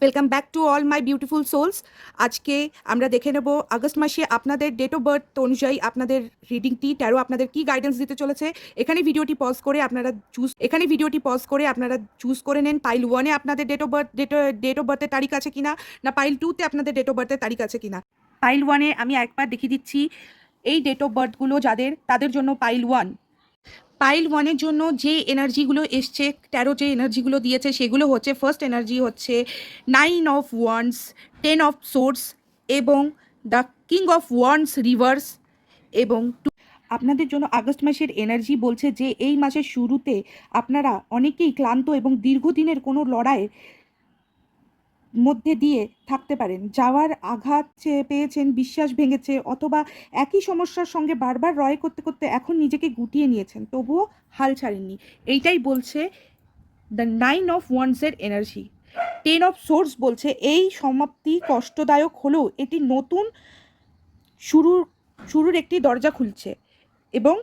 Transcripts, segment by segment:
Welcome back to all my beautiful souls. আজকে আমরা দেখে নেব আগস্ট মাসে আপনাদের ডেট অফ বার্থ অনুযায়ী আপনাদের রিডিংটি ট্যারো আপনাদের কি গাইডেন্স দিতে চলেছে। এখানে ভিডিওটি পজ করে আপনারা চুজ করে নেন পাইল 1-এ আপনাদের ডেট অফ বার্থের তারিখ আছে কিনা, না পাইল 2-তে আপনাদের ডেট অফ বার্থের তারিখ আছে কিনা। পাইল 1-এ আমি একবার দেখিয়ে দিচ্ছি এই ডেট অফ বার্থগুলো তাদের জন্য পাইল 1-এর জন্য যে এনার্জিগুলো এসছে, ট্যারো যে এনার্জিগুলো দিয়েছে সেগুলো হচ্ছে, ফার্স্ট এনার্জি হচ্ছে 9 অফ ওয়ান্স, 10 অফ সোর্স এবং the king of wands reversed. এবং আপনাদের জন্য আগস্ট মাসের এনার্জি বলছে যে এই মাসের শুরুতে আপনারা অনেকেই ক্লান্ত এবং দীর্ঘদিনের কোনো লড়াইয়ের মধ্যে দিয়ে থাকতে পারেন। যাওয়ার আঘাত পেয়েছেন, বিশ্বাস ভেঙেছে, অথবা একই সমস্যার সঙ্গে বারবার লড়াই করতে করতে এখন নিজেকে গুটিয়ে নিয়েছেন, তবুও হাল ছাড়েননি। এইটাই বলছে দ্য 9 অফ ওয়ান্সের এনার্জি। 10 অফ সোর্স বলছে এই সমাপ্তি কষ্টদায়ক হলেও এটি নতুন শুরুর একটি দরজা খুলছে এবং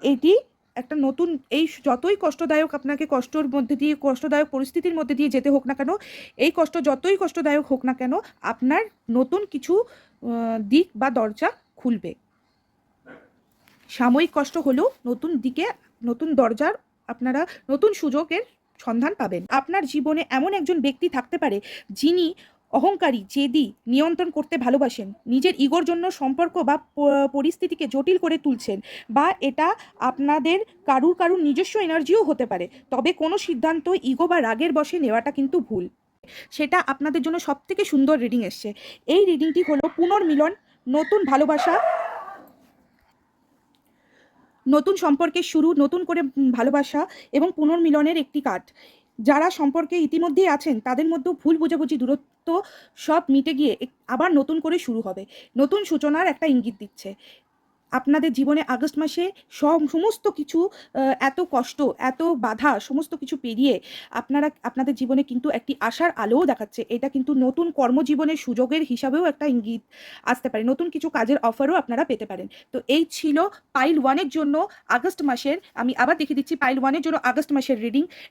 এটি একটা নতুন, এই যতই কষ্টদায়ক আপনাকে কষ্টদায়ক পরিস্থিতির মধ্যে দিয়ে যেতে হোক না কেন, এই যতই কষ্টদায়ক হোক না কেন, আপনার নতুন কিছু দিক বা দরজা খুলবে। সাময়িক কষ্ট হলেও নতুন দরজার আপনারা নতুন সুযোগের সন্ধান পাবেন। আপনার জীবনে এমন একজন ব্যক্তি থাকতে পারে যিনি অহংকারী, জেদি, নিয়ন্ত্রণ করতে ভালোবাসেন, নিজের ইগোর জন্য সম্পর্ক বা পরিস্থিতিকে জটিল করে তুলছেন, বা এটা আপনাদের কারুর নিজস্ব এনার্জিও হতে পারে। তবে কোনো সিদ্ধান্ত ইগো বা রাগের বশে নেওয়াটা কিন্তু ভুল। সেটা আপনাদের জন্য সবথেকে সুন্দর রিডিং এসছে। এই রিডিংটি হলো পুনর্মিলন, নতুন ভালোবাসা, নতুন সম্পর্কের শুরু, নতুন করে ভালোবাসা এবং পুনর্মিলনের একটি কার্ড। যারা সম্পর্কে ইতিমধ্যেই আছেন তাদের মধ্যেও ভুল বোঝাবুঝি, দূরত্ব সব মিটে গিয়ে আবার নতুন করে শুরু হবে, নতুন সূচনার একটা ইঙ্গিত দিচ্ছে। আপনাদের জীবনে আগস্ট মাসে সমস্ত কিছু, এত কষ্ট, এত বাধা, সমস্ত কিছু পেরিয়ে আপনাদের জীবনে কিন্তু একটি আশার আলোও দেখাচ্ছে। এটা কিন্তু নতুন কর্মজীবনের সুযোগের হিসাবেও একটা ইঙ্গিত আসতে পারে, নতুন কিছু কাজের অফারও আপনারা পেতে পারেন। তো এই ছিল পাইল 1-এর জন্য আগস্ট মাসের, আমি আবার দেখিয়ে দিচ্ছি পাইল 1-এর জন্য আগস্ট মাসের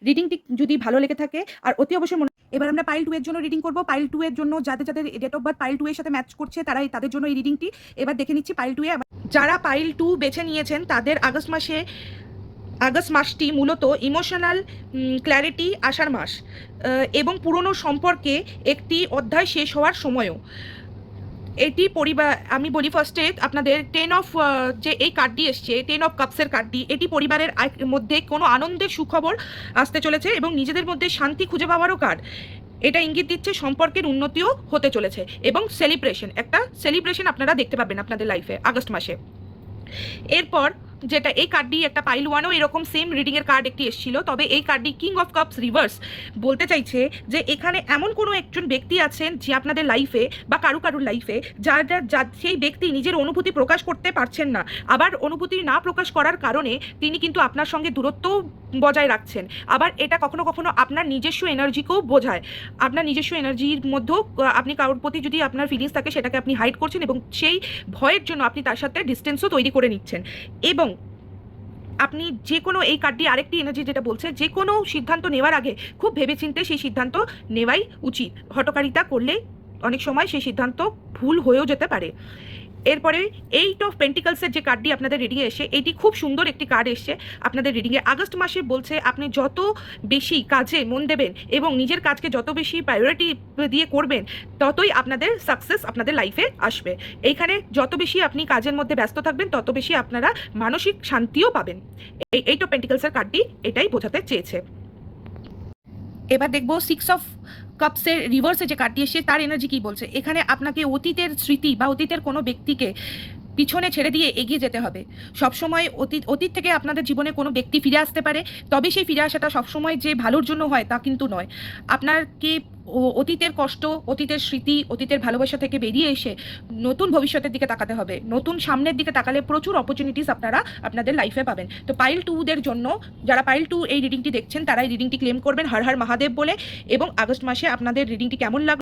রিডিংটি যদি ভালো লেগে থাকে আর অতি অবশ্যই এবার আমরা পাইল 2-এর জন্য রিডিং করব। পাইল 2-এর জন্য যাদের ডেট অফ বার্থ পাইল 2-এর সাথে ম্যাচ করছে তাদের জন্য এই রিডিংটি এবার দেখে নিচ্ছি। পাইল 2-এ যারা পাইল 2 বেছে নিয়েছেন তাদের আগস্ট মাসটি মূলত ইমোশনাল ক্ল্যারিটি আসার মাস এবং পুরনো সম্পর্কে একটি অধ্যায় শেষ হওয়ার সময়ও। এটি আমি বলি ফার্স্টে আপনাদের 10 অফ যে এই কার্ডটি এসছে, 10 অফ কাপসের কার্ডটি, এটি পরিবারের মধ্যে কোনো আনন্দের সুখবর আসতে চলেছে এবং নিজেদের মধ্যে শান্তি খুঁজে পাওয়ারও কার্ড। এটা ইঙ্গিত দিচ্ছে সম্পর্কের উন্নতিও হতে চলেছে এবং একটা সেলিব্রেশন আপনারা দেখতে পাবেন আপনাদের লাইফে আগস্ট মাসে। এরপর যেটা এই কার্ডটি, একটা পাইল 1-ও এরকম সেম রিডিংয়ের কার্ড একটি এসেছিল, তবে এই কার্ডটি কিং অফ কাপস রিভার্স বলতে চাইছে যে এখানে এমন কোনো একজন ব্যক্তি আছেন যে আপনাদের লাইফে বা কারুর লাইফে সেই ব্যক্তি নিজের অনুভূতি প্রকাশ করতে পারছেন না, আবার অনুভূতি না প্রকাশ করার কারণে তিনি কিন্তু আপনার সঙ্গে দূরত্ব বজায় রাখছেন। আবার এটা কখনো কখনো আপনার নিজস্ব এনার্জিকেও বোঝায়। আপনার নিজস্ব এনার্জির মধ্যেও আপনি কারোর প্রতি যদি আপনার ফিলিংস থাকে সেটাকে আপনি হাইড করছেন এবং সেই ভয়ের জন্য আপনি তার সাথে ডিস্টেন্সও তৈরি করে নিচ্ছেন। এবং আপনি যে কোনো, এই কার্ডটি আরেকটি এনার্জি যেটা বলছে যে কোনো সিদ্ধান্ত নেওয়ার আগে খুব ভেবেচিন্তে সেই সিদ্ধান্ত নেওয়াই উচিত। হঠকারিতা করলে অনেক সময় সেই সিদ্ধান্ত ভুল হয়েও যেতে পারে। এরপরে 8 অফ পেন্টিকলসের যে কার্ডটি আপনাদের রিডিংয়ে এসে, এটি খুব সুন্দর একটি কার্ড এসছে আপনাদের রিডিংয়ে। আগস্ট মাসে বলছে আপনি যত বেশি কাজে মন দেবেন এবং নিজের কাজকে যত বেশি প্রায়োরিটি দিয়ে করবেন ততই আপনাদের সাকসেস আপনাদের লাইফে আসবে। এইখানে যত বেশি আপনি কাজের মধ্যে ব্যস্ত থাকবেন তত বেশি আপনারা মানসিক শান্তিও পাবেন। এই 8 অফ পেন্টিকলসের কার্ডটি এটাই বোঝাতে চেয়েছে। এবার দেখবো 6 অফ কাপসের রিভার্সে যে কার্ডটি এসে তার এনার্জি কি বলছে। এখানে আপনাকে অতীতের স্মৃতি বা অতীতের কোনো ব্যক্তিকে পিছনে ছেড়ে দিয়ে এগিয়ে যেতে হবে। সবসময় অতীত থেকে আপনাদের জীবনে কোনো ব্যক্তি ফিরে আসতে পারে, তবে সেই ফিরে আসাটা সবসময় যে ভালোর জন্য হয় তা কিন্তু নয়। আপনাকে অতীতের কষ্ট, অতীতের স্মৃতি, অতীতের ভালোবাসা থেকে বেরিয়ে এসে নতুন ভবিষ্যতের দিকে তাকাতে হবে। নতুন সামনের দিকে তাকালে প্রচুর অপরচুনিটিস আপনারা আপনাদের লাইফে পাবেন। তো পাইল 2-দের জন্য, যারা পাইল 2 এই রিডিংটি দেখছেন তারা এই রিডিংটি ক্লেম করবেন হর হর মহাদেব বলে। এবং আগস্ট মাসে আপনাদের রিডিংটি কেমন লাগলো